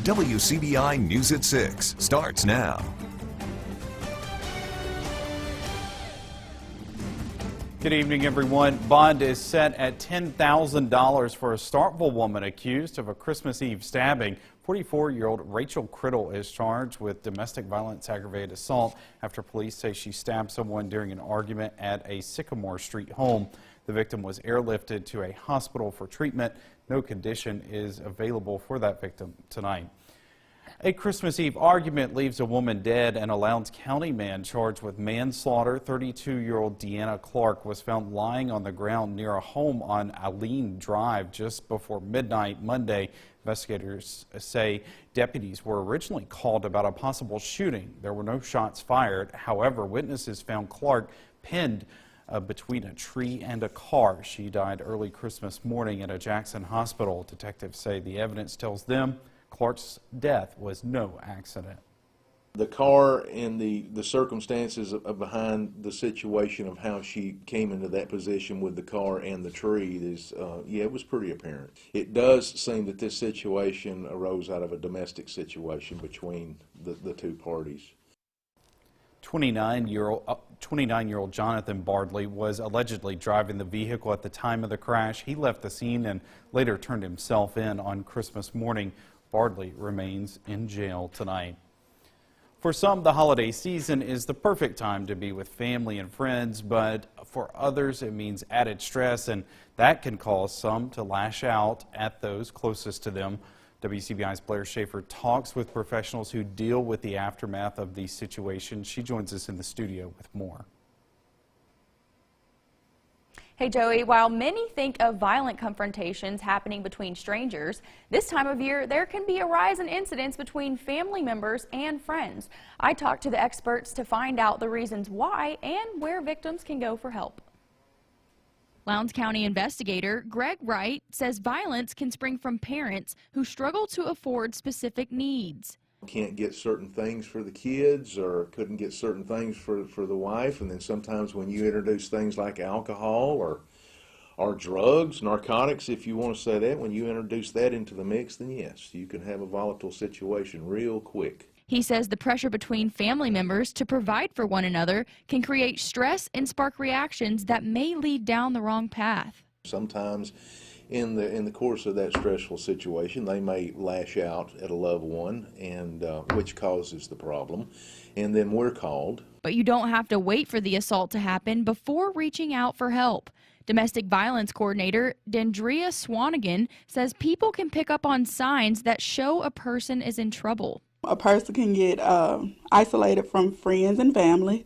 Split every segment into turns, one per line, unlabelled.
WCBI News at 6 starts now.
Good evening, everyone. Bond is set at $10,000 for a Starkville woman accused of a Christmas Eve stabbing. 44-year-old Rachel Criddle is charged with domestic violence aggravated assault after police say she stabbed someone during an argument at a Sycamore Street home. The victim was airlifted to a hospital for treatment. No condition is available for that victim tonight. A Christmas Eve argument leaves a woman dead and a Lowndes County man charged with manslaughter. 32-year-old Deanna Clark was found lying on the ground near a home on Alene Drive just before midnight Monday. Investigators say deputies were originally called about a possible shooting. There were no shots fired. However, witnesses found Clark pinned between a tree and a car. She died early Christmas morning at a Jackson hospital. Detectives say the evidence tells them Clark's death was no accident.
The car and the circumstances behind the situation of how she came into that position with the car and the tree is, yeah, it was pretty apparent. It does seem that this situation arose out of a domestic situation between the two parties.
29-year-old Jonathan Bardley was allegedly driving the vehicle at the time of the crash. He left the scene and later turned himself in on Christmas morning. Bardley remains in jail tonight. For some, the holiday season is the perfect time to be with family and friends, but for others it means added stress, and that can cause some to lash out at those closest to them. WCBI's Blair Schaefer talks with professionals who deal with the aftermath of these situations. She joins us in the studio with more.
Hey Joey, while many think of violent confrontations happening between strangers, this time of year there can be a rise in incidents between family members and friends. I talked to the experts to find out the reasons why and where victims can go for help. Lowndes County investigator Greg Wright says violence can spring from parents who struggle to afford specific needs.
Can't get certain things for the kids or couldn't get certain things for the wife, and then sometimes when you introduce things like alcohol or drugs, narcotics, if you want to say that, when you introduce that into the mix, then yes, you can have a volatile situation real quick.
He says the pressure between family members to provide for one another can create stress and spark reactions that may lead down the wrong path.
Sometimes in the course of that stressful situation, they may lash out at a loved one, and which causes the problem, and then we're called.
But you don't have to wait for the assault to happen before reaching out for help. Domestic violence coordinator Dendria Swanigan says people can pick up on signs that show a person is in trouble.
A person can get isolated from friends and family.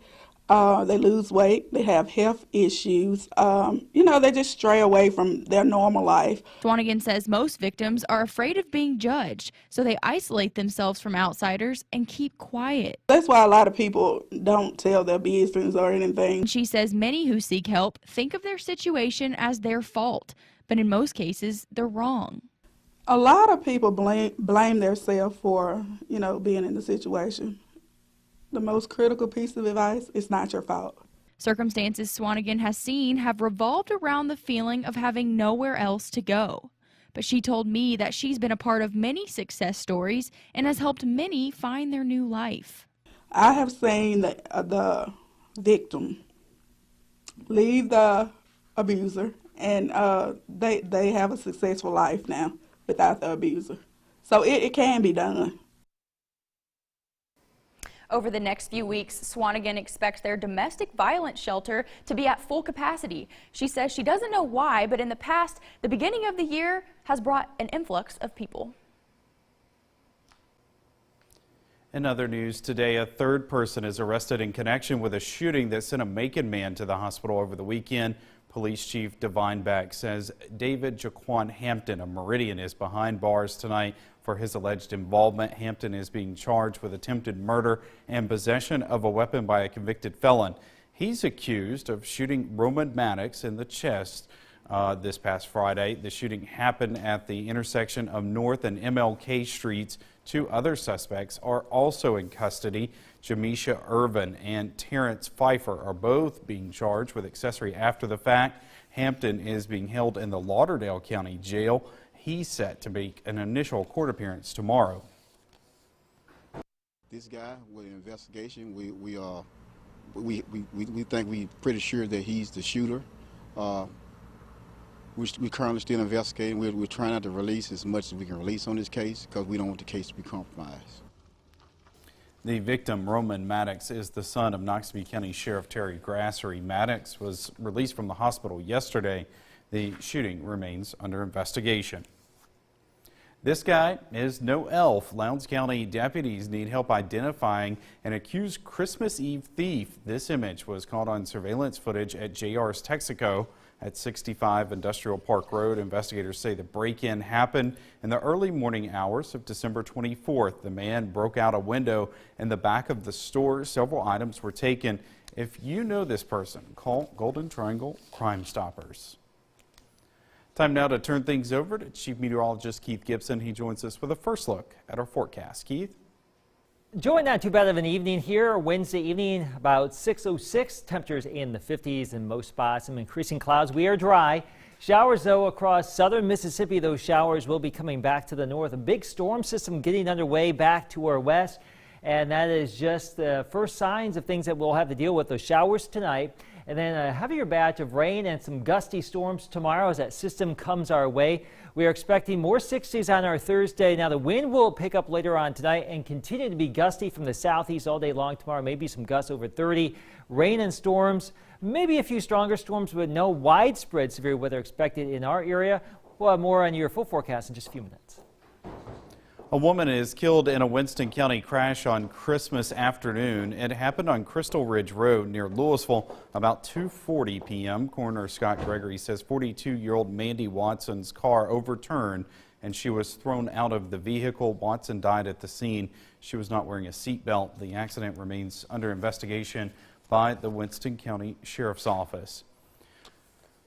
They lose weight, they have health issues, they just stray away from their normal life.
Swanigan says most victims are afraid of being judged, so they isolate themselves from outsiders and keep quiet.
That's why a lot of people don't tell their business or anything.
She says many who seek help think of their situation as their fault, but in most cases, they're wrong.
A lot of people blame themselves for, being in the situation. The most critical piece of advice, it's not your fault.
Circumstances Swanigan has seen have revolved around the feeling of having nowhere else to go. But she told me that she's been a part of many success stories and has helped many find their new life.
I have seen the victim leave the abuser, and they have a successful life now without the abuser. So it can be done.
Over the next few weeks, Swanigan expects their domestic violence shelter to be at full capacity. She says she doesn't know why, but in the past, the beginning of the year has brought an influx of people.
In other news today, a third person is arrested in connection with a shooting that sent a Macon man to the hospital over the weekend. Police Chief DAVINE BECK says David Jaquan Hampton of Meridian is behind bars tonight for his alleged involvement. Hampton is being charged with attempted murder and possession of a weapon by a convicted felon. He's accused of shooting Roman Maddox in the chest this past Friday. The shooting happened at the intersection of North and MLK Streets. Two other suspects are also in custody. Jamisha Irvin and Terrence Pfeiffer are both being charged with accessory after the fact. Hampton is being held in the Lauderdale County Jail. He's set to make an initial court appearance tomorrow.
this guy with an investigation. We think we pretty sure that he's the shooter. We're currently still investigating. We're trying not to release as much as we can release on this case because we don't want the case to be compromised.
The victim, Roman Maddox, is the son of Knoxville County Sheriff Terry Grassery. Maddox was released from the hospital yesterday. The shooting remains under investigation. This guy is no elf. Lowndes County deputies need help identifying an accused Christmas Eve thief. This image was caught on surveillance footage at JR's Texaco at 65 Industrial Park Road. Investigators say the break-in happened in the early morning hours of December 24th. The man broke out a window in the back of the store. Several items were taken. If you know this person, call Golden Triangle Crime Stoppers. Time now to turn things over to Chief Meteorologist Keith Gibson. He joins us with a first look at our forecast. Keith?
Joy, not too bad of an evening here. Wednesday evening, about 6:06. Temperatures in the 50s in most spots. Some increasing clouds. We are dry. Showers, though, across southern Mississippi. Those showers will be coming back to the north. A big storm system getting underway back to our west. And that is just the first signs of things that we'll have to deal with. Those showers tonight. And then a heavier batch of rain and some gusty storms tomorrow as that system comes our way. We are expecting more 60s on our Thursday. Now the wind will pick up later on tonight and continue to be gusty from the southeast all day long tomorrow. Maybe some gusts over 30. Rain and storms, maybe a few stronger storms, but no widespread severe weather expected in our area. We'll have more on your full forecast in just a few minutes.
A woman is killed in a Winston County crash on Christmas afternoon. It happened on Crystal Ridge Road near Louisville about 2:40 p.m. Coroner Scott Gregory says 42-year-old Mandy Watson's car overturned and she was thrown out of the vehicle. Watson died at the scene. She was not wearing a seatbelt. The accident remains under investigation by the Winston County Sheriff's Office.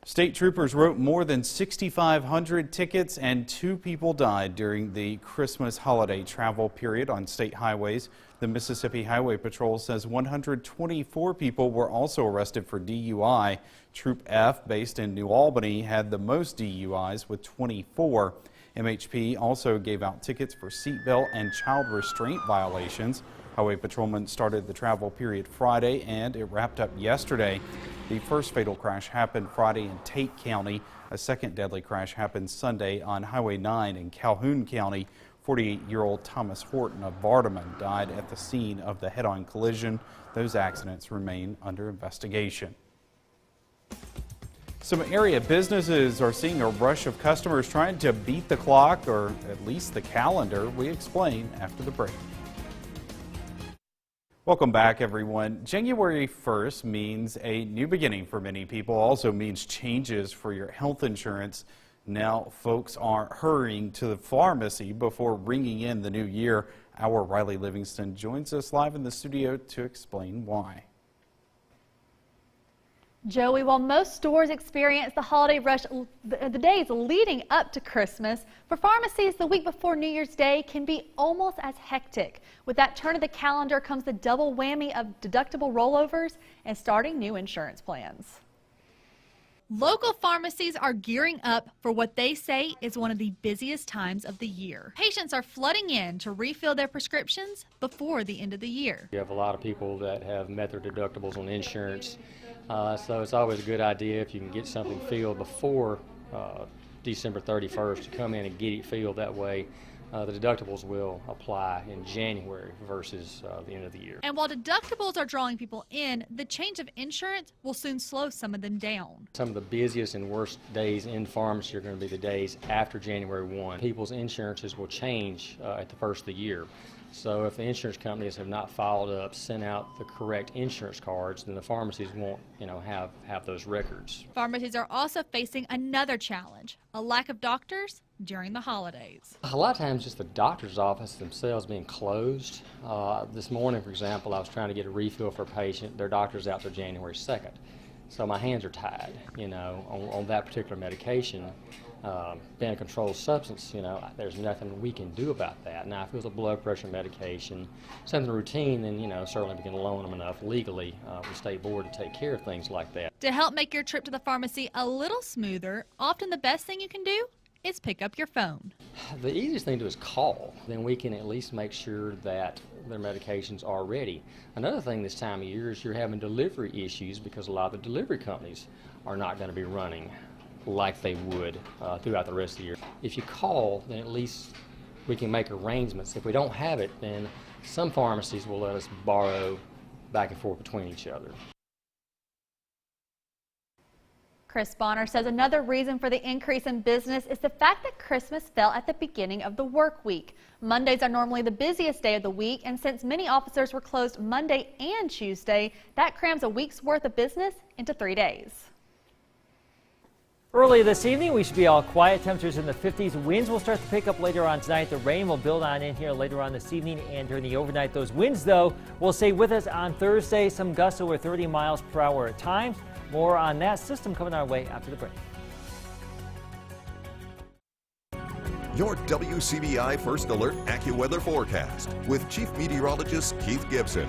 State troopers wrote more than 6,500 tickets and 2 people died during the Christmas holiday travel period on state highways. The Mississippi Highway Patrol says 124 people were also arrested for DUI. Troop F, based in New Albany, had the most DUIs with 24. MHP also gave out tickets for seatbelt and child restraint violations. Highway patrolmen started the travel period Friday and it wrapped up yesterday. The first fatal crash happened Friday in Tate County. A second deadly crash happened Sunday on Highway 9 in Calhoun County. 48-year-old Thomas Horton of Vardaman died at the scene of the head-on collision. Those accidents remain under investigation. Some area businesses are seeing a rush of customers trying to beat the clock, or at least the calendar. We explain after the break. Welcome back, everyone. January 1st means a new beginning for many people. Also means changes for your health insurance. Now folks are hurrying to the pharmacy before ringing in the new year. Our Riley Livingston joins us live in the studio to explain why.
Joey, while most stores experience the holiday rush the days leading up to Christmas, for pharmacies the week before New Year's Day can be almost as hectic. With that turn of the calendar comes the double whammy of deductible rollovers and starting new insurance plans.
Local pharmacies are gearing up for what they say is one of the busiest times of the year. Patients are flooding in to refill their prescriptions before the end of the year.
You have a lot of people that have met their deductibles on insurance, so it's always a good idea if you can get something filled before December 31st to come in and get it filled. That way the deductibles will apply in January versus the end of the year.
And while deductibles are drawing people in, the change of insurance will soon slow some of them down.
Some of the busiest and worst days in pharmacy are going to be the days after January 1. People's insurances will change at the first of the year. So if the insurance companies have not followed up, sent out the correct insurance cards, then the pharmacies won't, have those records.
Pharmacies are also facing another challenge, a lack of doctors during the holidays.
A lot of times just the doctor's office themselves being closed. This morning, for example, I was trying to get a refill for a patient. Their doctor's out till January 2nd. So my hands are tied, on that particular medication. Being a controlled substance, there's nothing we can do about that. Now, if it was a blood pressure medication, something routine, then, certainly we can loan them enough legally with the state board to take care of things like that.
To help make your trip to the pharmacy a little smoother, often the best thing you can do is pick up your phone.
The easiest thing to do is call. Then we can at least make sure that their medications are ready. Another thing this time of year is you're having delivery issues because a lot of the delivery companies are not going to be running like they would throughout the rest of the year. If you call, then at least we can make arrangements. If we don't have it, then some pharmacies will let us borrow back and forth between each other.
Chris Bonner says another reason for the increase in business is the fact that Christmas fell at the beginning of the work week. Mondays are normally the busiest day of the week, and since many offices were closed Monday and Tuesday, that crams a week's worth of business into 3 days.
Early this evening, we should be all quiet. Temperatures in the 50s. Winds will start to pick up later on tonight. The rain will build on in here later on this evening and during the overnight. Those winds, though, will stay with us on Thursday. Some gusts over 30 miles per hour at times. More on that system coming our way after the break.
Your WCBI First Alert AccuWeather forecast with Chief Meteorologist Keith Gibson.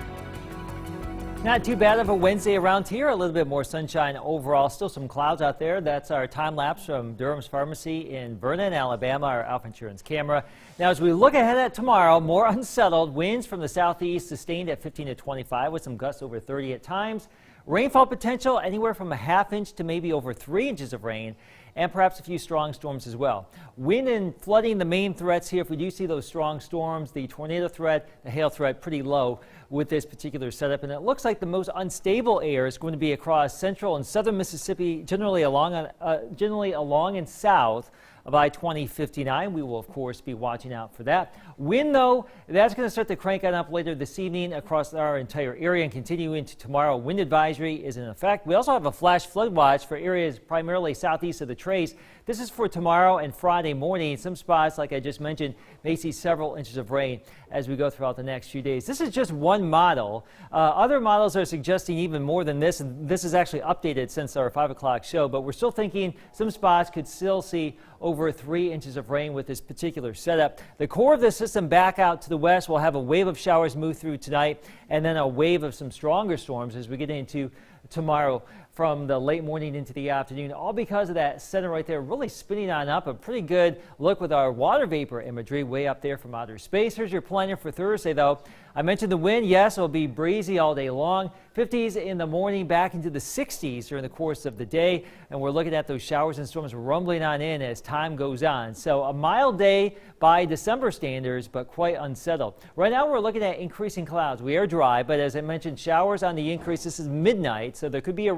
Not too bad of a Wednesday around here. A little bit more sunshine overall. Still some clouds out there. That's our time lapse from Durham's Pharmacy in Vernon, Alabama, our Alpha Insurance camera. Now, as we look ahead at tomorrow, more unsettled winds from the southeast sustained at 15 to 25 with some gusts over 30 at times. Rainfall potential anywhere from a ½ inch to maybe over 3 inches of rain, and perhaps a few strong storms as well. Wind and flooding the main threats here. If we do see those strong storms, the tornado threat, the hail threat pretty low with this particular setup. And it looks like the most unstable air is going to be across central and southern Mississippi, generally along and south of I-2059. We will, of course, be watching out for that. Wind, though, that's going to start to crank on up later this evening across our entire area and continue into tomorrow. Wind advisory is in effect. We also have a flash flood watch for areas primarily southeast of the Trace. This is for tomorrow and Friday morning. Some spots, like I just mentioned, may see several inches of rain as we go throughout the next few days. This is just one model. Other models are suggesting even more than this, and this is actually updated since our 5 o'clock show, but we're still thinking some spots could still see over 3 inches of rain with this particular setup. The core of the system back out to the west will have a wave of showers move through tonight, and then a wave of some stronger storms as we get into tomorrow from the late morning into the afternoon, all because of that center right there really spinning on up. A pretty good look with our water vapor imagery way up there from outer space. Here's your planner for Thursday, though. I mentioned the wind. Yes, it'll be breezy all day long. 50s in the morning, back into the 60s during the course of the day. And we're looking at those showers and storms rumbling on in as time goes on. So a mild day by December standards, but quite unsettled. Right now, we're looking at increasing clouds. We are dry, but as I mentioned, showers on the increase. This is midnight, so there could be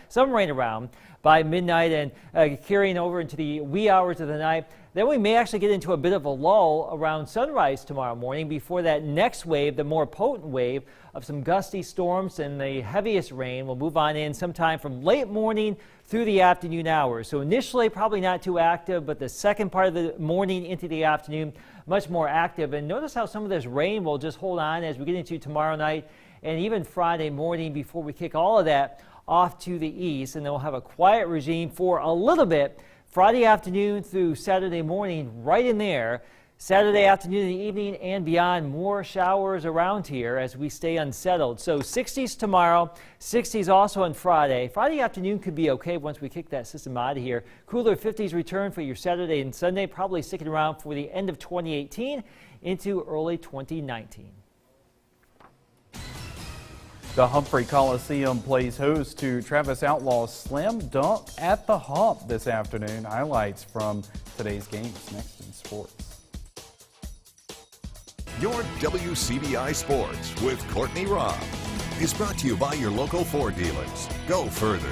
some rain around by midnight and carrying over into the wee hours of the night. Then we may actually get into a bit of a lull around sunrise tomorrow morning before that next wave, the more potent wave of some gusty storms and the heaviest rain will move on in sometime from late morning through the afternoon hours. So initially probably not too active, but the second part of the morning into the afternoon much more active. And notice how some of this rain will just hold on as we get into tomorrow night and even Friday morning before we kick all of that off to the east. And then we'll have a quiet regime for a little bit Friday afternoon through Saturday morning, right in there. Saturday afternoon and evening and beyond, more showers around here as we stay unsettled. So 60s tomorrow, 60s also on Friday. Friday afternoon could be okay once we kick that system out of here. Cooler 50s return for your Saturday and Sunday, probably sticking around for the end of 2018 into early 2019.
The Humphrey Coliseum plays host to Travis Outlaw's Slam Dunk at the Hump this afternoon. Highlights from today's games next in sports.
Your WCBI Sports with Courtney Robb is brought to you by your local Ford dealers. Go further.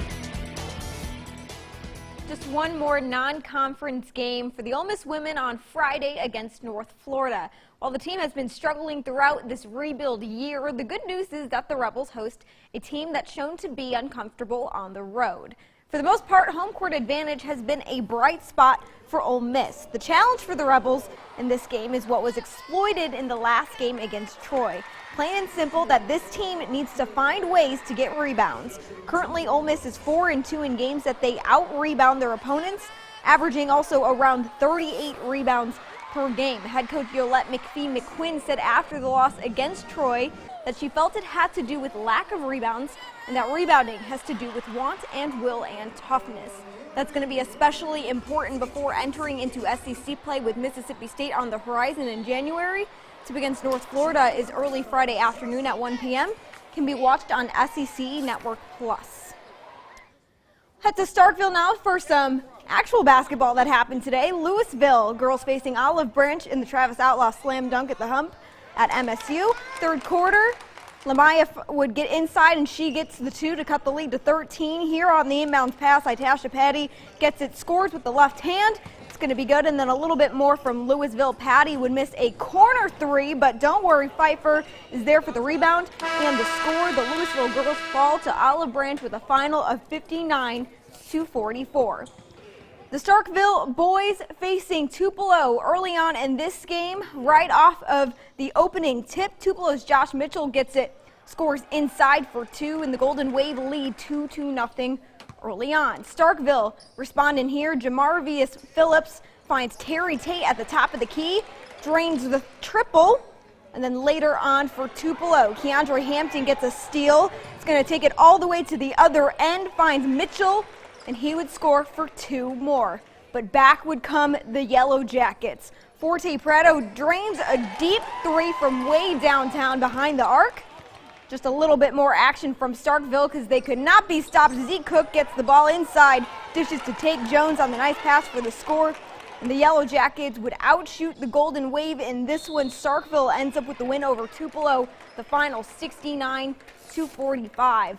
Just one more non-conference game for the Ole Miss women on Friday against North Florida. While the team has been struggling throughout this rebuild year, the good news is that the Rebels host a team that's shown to be uncomfortable on the road. For the most part, home court advantage has been a bright spot for Ole Miss. The challenge for the Rebels in this game is what was exploited in the last game against Troy. Plain and simple that this team needs to find ways to get rebounds. Currently, Ole Miss is 4-2 in games that they out-rebound their opponents, averaging also around 38 rebounds per game. Head coach Yolette McPhee-McQuinn said after the loss against Troy that she felt it had to do with lack of rebounds and that rebounding has to do with want and will and toughness. That's going to be especially important before entering into SEC play with Mississippi State on the horizon in January. Tip against North Florida is early Friday afternoon at 1 p.m. Can be watched on SEC Network Plus. Head to Starkville now for some actual basketball that happened today. Louisville girls facing Olive Branch in the Travis Outlaw slam dunk at the Hump at MSU. Third quarter, Lamaya would get inside and she gets the 2 to cut the lead to 13. Here on the inbound pass, Itasha Patty gets it, scores with the left hand. It's going to be good, and then a little bit more from Louisville. Patty would miss a corner 3, but don't worry, Pfeiffer is there for the rebound and the score. The Louisville girls fall to Olive Branch with a final of 59-44. The Starkville boys facing Tupelo early on in this game. Right off of the opening tip, Tupelo's Josh Mitchell gets it, scores inside for 2, and the Golden Wave lead 2-0 early on. Starkville responding here. Jamarvius Phillips finds Terry Tate at the top of the key, drains the triple, and then later on for Tupelo, Keandre Hampton gets a steal. It's going to take it all the way to the other end, finds Mitchell, and he would score for 2 more. But back would come the Yellow Jackets. Forte Prado drains a deep 3 from way downtown behind the arc. Just a little bit more action from Starkville because they could not be stopped. Zeke Cook gets the ball inside, dishes to Tate Jones on the nice pass for the score. And the Yellow Jackets would outshoot the Golden Wave in this one. Starkville ends up with the win over Tupelo, the final 69-45.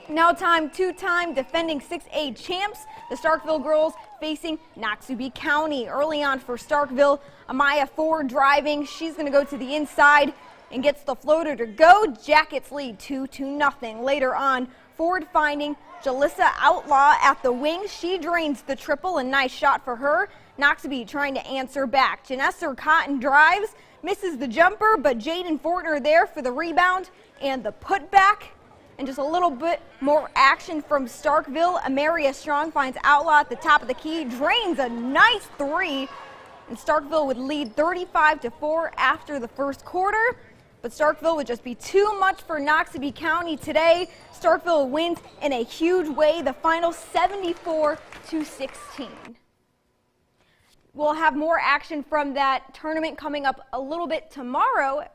Now time, two-time defending 6A champs, the Starkville girls facing Noxubee County. Early on for Starkville, Amaya Ford driving. She's going to go to the inside and gets the floater to go. Jackets lead 2-0. Later on, Ford finding Jalissa Outlaw at the wing. She drains the triple, a nice shot for her. Noxubee trying to answer back. Janessa Cotton drives, misses the jumper, but Jaden Fortner there for the rebound and the putback. And just a little bit more action from Starkville. Amaria Strong finds Outlaw at the top of the key, drains a nice 3, and Starkville would lead 35-4 after the first quarter. But Starkville would just be too much for Noxubee County today. Starkville wins in a huge way, the final 74-16. We'll have more action from that tournament coming up a little bit tomorrow.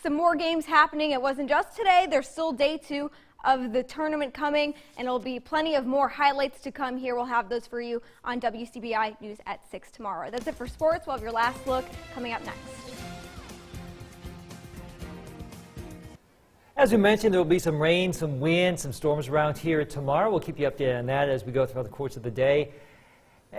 Some more games happening. It wasn't just today. There's still day 2 of the tournament coming, and there'll be plenty of more highlights to come here. We'll have those for you on WCBI News at 6 tomorrow. That's it for sports. We'll have your last look coming up next.
As we mentioned, there will be some rain, some wind, some storms around here tomorrow. We'll keep you updated on that as we go throughout the course of the day.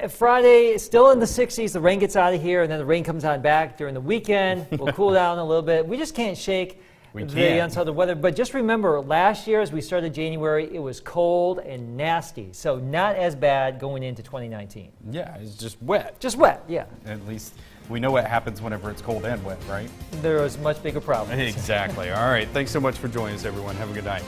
Friday, still in the 60s. The rain gets out of here, and then the rain comes on back during the weekend. We'll cool down a little bit. We just can't shake the unsettled weather. But just remember, last year as we started January, it was cold and nasty. So not as bad going into 2019.
Yeah, it's just wet.
Just wet, yeah.
At least we know what happens whenever it's cold and wet, right?
There is much bigger problems.
Exactly. All right. Thanks so much for joining us, everyone. Have a good night.